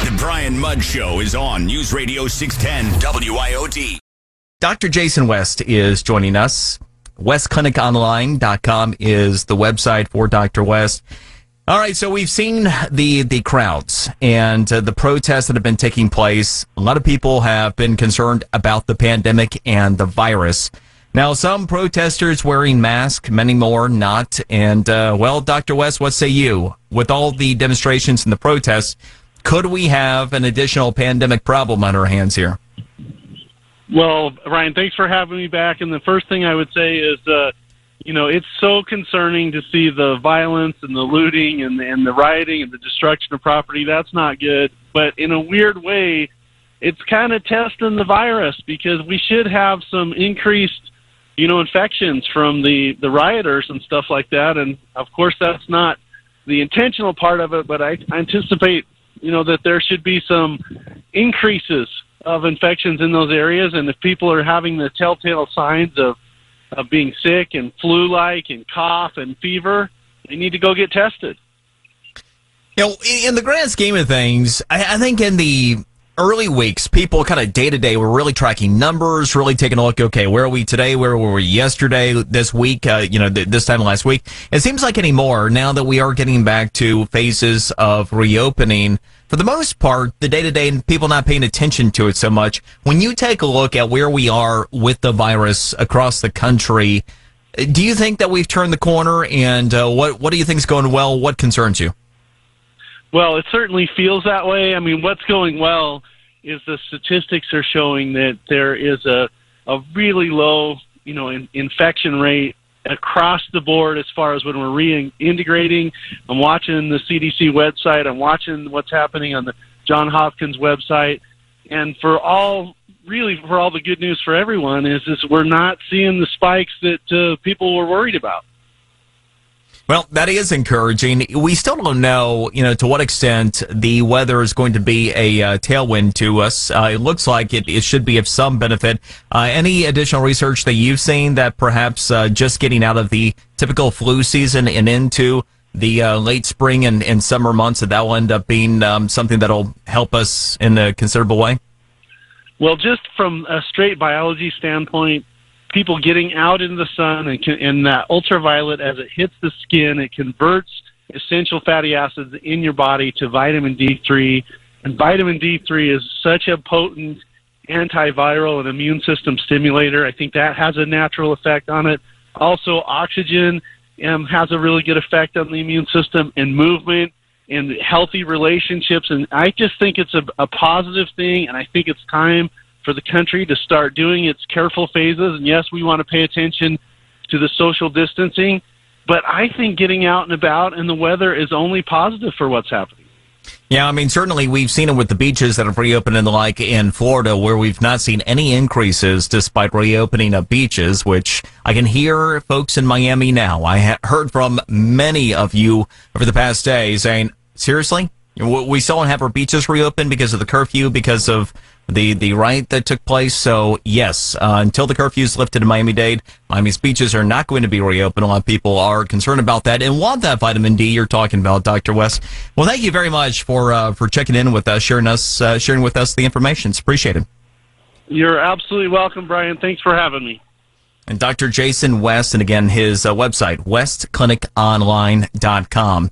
The Brian Mudd Show is on News Radio 610 WIOD. Dr. Jason West is joining us. WestClinicOnline.com is the website for Dr. West. All right, so we've seen the crowds and the protests that have been taking place. A lot of people have been concerned about the pandemic and the virus. Now, some protesters wearing masks, many more not. And, well, Dr. West, what say you? With all the demonstrations and the protests, could we have an additional pandemic problem on our hands here? Well, Ryan, thanks for having me back. And the first thing I would say is, it's so concerning to see the violence and the looting and the rioting and the destruction of property. That's not good. But in a weird way, it's kind of testing the virus because we should have some increased, infections from the rioters and stuff like that. And, of course, that's not the intentional part of it, but I anticipate, that there should be some increases of infections in those areas. And if people are having the telltale signs of being sick and flu-like and cough and fever, they need to go get tested. In the grand scheme of things, I think in the early weeks, people kind of day to day were really tracking numbers, really taking a look. Okay, where are we today? Where were we yesterday? This week? This time last week. It seems like anymore now that we are getting back to phases of reopening. For the most part, the day to day and people not paying attention to it so much. When you take a look at where we are with the virus across the country, do you think that we've turned the corner? And what do you think is going well? What concerns you? Well, it certainly feels that way. I mean, what's going well is the statistics are showing that there is a really low, infection rate across the board as far as when we're reintegrating. I'm watching the CDC website. I'm watching what's happening on the Johns Hopkins website. And for all the good news for everyone is we're not seeing the spikes that people were worried about. Well, that is encouraging. We still don't know, to what extent the weather is going to be a tailwind to us. It looks like it should be of some benefit. Any additional research that you've seen that perhaps just getting out of the typical flu season and into the late spring and summer months, that will end up being something that'll help us in a considerable way? Well, just from a straight biology standpoint, people getting out into the sun and that ultraviolet, as it hits the skin, it converts essential fatty acids in your body to vitamin D3. And vitamin D3 is such a potent antiviral and immune system stimulator. I think that has a natural effect on it. Also, oxygen has a really good effect on the immune system, and movement and healthy relationships. And I just think it's a positive thing, and I think it's time for the country to start doing its careful phases. And yes, we want to pay attention to the social distancing, but I think getting out and about and the weather is only positive for what's happening. Yeah, I mean, certainly we've seen it with the beaches that have reopened and the like in Florida, where we've not seen any increases despite reopening of beaches, which I can hear folks in Miami now. I heard from many of you over the past day saying, seriously? We still don't have our beaches reopened because of the curfew, because of the riot that took place. So, yes, until the curfew is lifted in Miami-Dade, Miami's beaches are not going to be reopened. A lot of people are concerned about that and want that vitamin D you're talking about, Dr. West. Well, thank you very much for checking in with us, sharing with us the information. It's appreciated. You're absolutely welcome, Brian. Thanks for having me. And Dr. Jason West, and again, his website, westcliniconline.com.